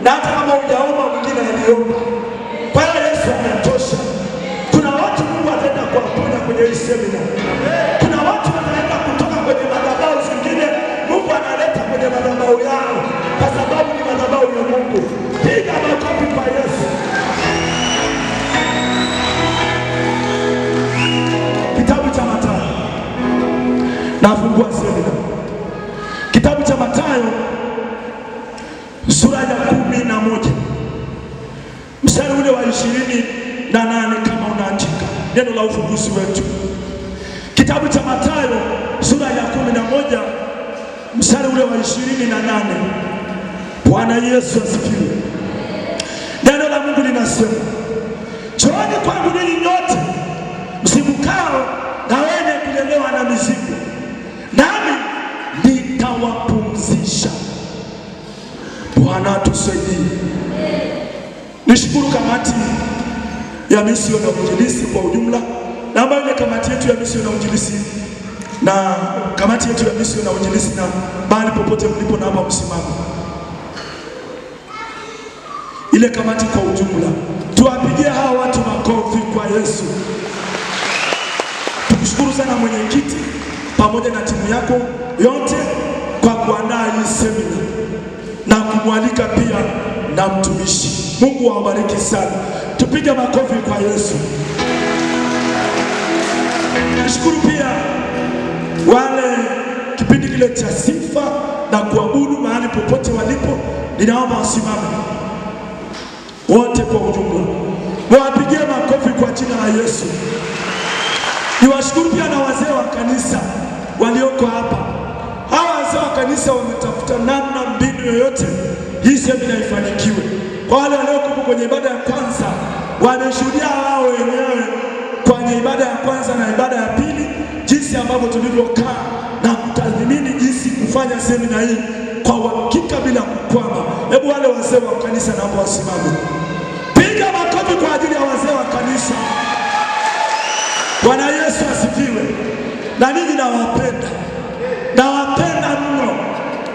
na hata kama hujaomba mwingine aliomba. Kwa hiyo Yesu anatosha. Kuna watu Mungu ataenda kuwaponya kwenye hii semina. Kuna watu wataenda kutoka kwenye madhabahu zingine, Mungu analeta kwenye madhabahu yao, kwa sababu ni madhabahu ya Mungu. Piga makofi kwa Yesu. Kitabu cha Mathayo, nafungua semina. Kitabu cha Mathayo sura ya 11 mstari ule wa 28, kama unaandika neno la ufunguzi wetu. Kitabu cha Mathayo sura ya 11 mstari ule wa 28. Bwana Yesu asifiwe. Neno la Mungu linasema, njooni kwangu ninyi nyote msumbukao na wenye kulemewa na mizigo, nami nitawapumzisha. Bwana tusaidie. Nishukuru kamati ya misio na uinjilisti kwa ujumla, na ambayo ile kamati yetu ya misio na uinjilisti na kamati yetu ya misio na uinjilisti, na mahali popote mlipo naomba msimame. Ile kamati kwa ujumla, tuwapigie hawa watu makofi kwa Yesu. Tukushukuru sana mwenyekiti pamoja na timu yako yote kwa kuandaa hii semina na kumwalika pia na mtumishi. Mungu awabariki sana. Tupige makofi kwa Yesu. Nishukuru pia wale kipindi kile cha sifa na kuabudu mahali popote walipo, ninaomba wasimame wote kwa ujumla. Wapigie makofi kwa jina la Yesu. Niwashukuru pia na wazee wa kanisa walioko hapa. Hawa wazee wa kanisa wametafuta namna, mbinu yoyote hii semina ifanikiwe. Kwa wale waliokuwa kwenye ibada ya kwanza, wameshuhudia wao wenyewe kwenye ibada ya kwanza na ibada ya pili jinsi ambavyo tulivyokaa na kutathmini jinsi kufanya semina hii kwa uhakika bila kukwama. Hebu wale wazee wa kanisa naomba wasimame. Piga makofi kwa ajili ya wazee wa kanisa. Bwana Yesu asifiwe. Na ninyi nawapenda. Nawapenda mno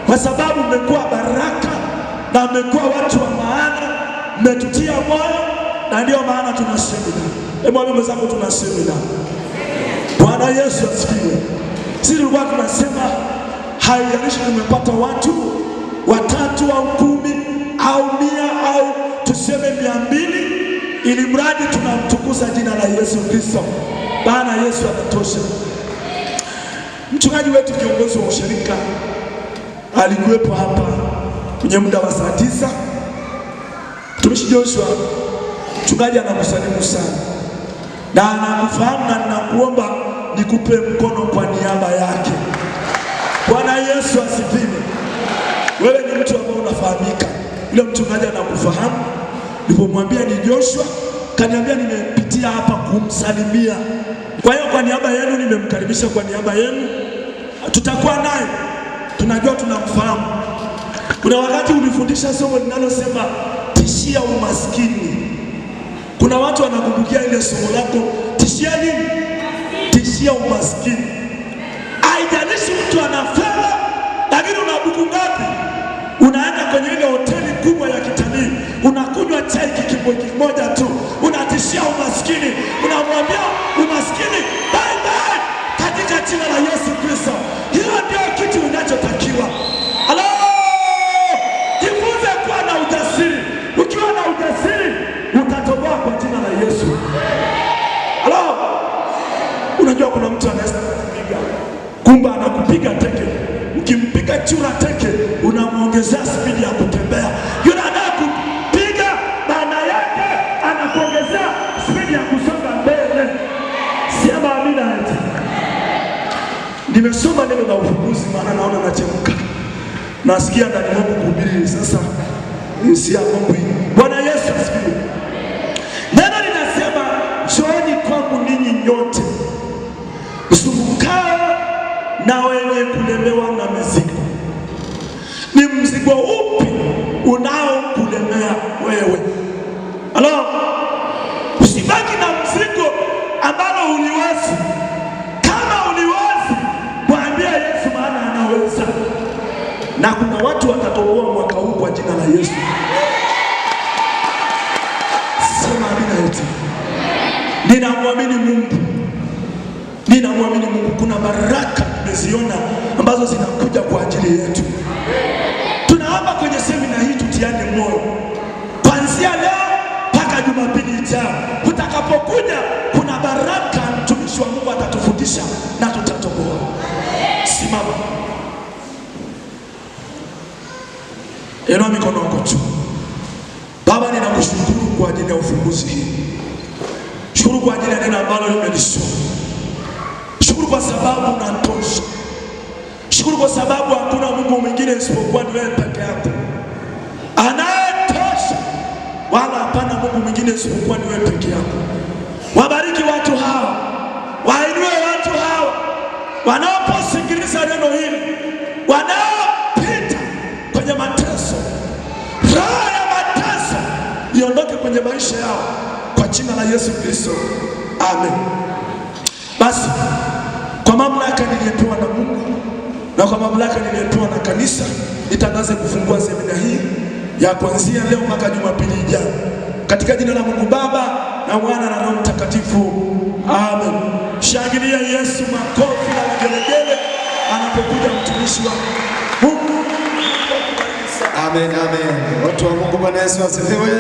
kwa sababu mmekuwa baraka na mmekuwa watu wa maana, mmetutia moyo, na ndio maana tuna semina. Hebu mwambie mwenzako tuna semina. Bwana Yesu asifiwe. Sisi tulikuwa tunasema haijalishi tumepata watu 3 au 10 au 100 au tuseme 200, ili mradi tunamtukuza jina la Yesu Kristo. Bwana Yesu anatosha. Mchungaji wetu kiongozi wa ushirika alikuwepo hapa kwenye muda wa saa 9. Mtumishi Joshua, mchungaji anakusalimu sana na anakufahamu, na ninakuomba nikupe mkono kwa niaba yake. Bwana Yesu asifiwe. Wewe ni mtu ambaye unafahamika. Yule mchungaji anakufahamu. Nilipomwambia ni Joshua, kaniambia nimepitia hapa kumsalimia. Kwa hiyo kwa niaba yenu nimemkaribisha, kwa niaba yenu tutakuwa naye. Tunajua tunamfahamu. Kuna wakati ulifundisha somo linalosema tishia umaskini. Kuna watu wanakumbukia ile somo lako, tishia nini? Tishia umaskini. Haijalishi mtu ana fedha, lakini una buku ngapi? Unaenda kwenye ile hoteli kubwa ya kitalii, unakunywa chai kimoja tu, unatishia umaskini. Unamwambia umaskini bye bye katika jina la Yesu Kristo. Hiyo ndio kitu unachotakiwa. Halo! Jifunze kuwa na ujasiri. Ukiwa na ujasiri utatoboa kwa jina la Yesu. Halo! Unajua kuna mtu anaweza kupiga kumba, anakupiga teke. Ukimpiga chura teke, unamuongezea spidi ya kutembea. Yule anakupiga maana yake anakuongezea spidi ya kusonga mbele. Sema amina. Nimesoma neno la ufunguzi, maana naona nachemka. Nasikia ndani mwangu kuhubiri sasa. Hisia Mungu. Bwana Yesu asifiwe. Neno linasema, njooni kwangu ninyi nyote msumbukao na wenye kulemewa na mizigo. Ni mzigo upi unaokulemea wewe? Halo? Usibaki na mzigo ambalo uliwezi. Kama uliwezi, mwambie Yesu, maana anaweza. Na kuna watu watatoboa mwaka huu kwa jina la Yesu. Ninamwamini Mungu. Ninamwamini Mungu. Kuna baraka nimeziona ambazo zinakuja kwa ajili yetu. Tunaomba kwenye semina hii tutiane moyo. Kuanzia leo mpaka Jumapili ijayo. Utakapokuja kuna baraka mtumishi wa Mungu atatufundisha na tutatoboa. Simama. Inua mikono yako juu. Baba, ninakushukuru kwa ajili ya ufunguzi hii. Shukuru kwa ajili ya neno ambalo limelisoma. Shukuru kwa sababu unatosha. Shukuru kwa sababu hakuna Mungu mwingine isipokuwa ni wewe peke yako. Anayetosha. Wala hapana Mungu mwingine isipokuwa ni wewe peke yako. Wabariki watu hawa. Wainue watu hawa. Wanaposikiliza neno hili. Wanaopita kwenye mateso. Roho ya mateso iondoke kwenye maisha yao kwa jina la Yesu Kristo. Amen. Basi kwa mamlaka niliyopewa na Mungu na kwa mamlaka niliyopewa na kanisa, nitangaze kufungua semina hii ya kuanzia leo mpaka Jumapili ijayo. Katika jina la Mungu Baba na Mwana na Roho Mtakatifu. Amen. Shangilia Yesu makofi na vigelegele anapokuja mtumishi wa Mungu. Amen, amen. Watu wa Mungu, Bwana Yesu asifiwe.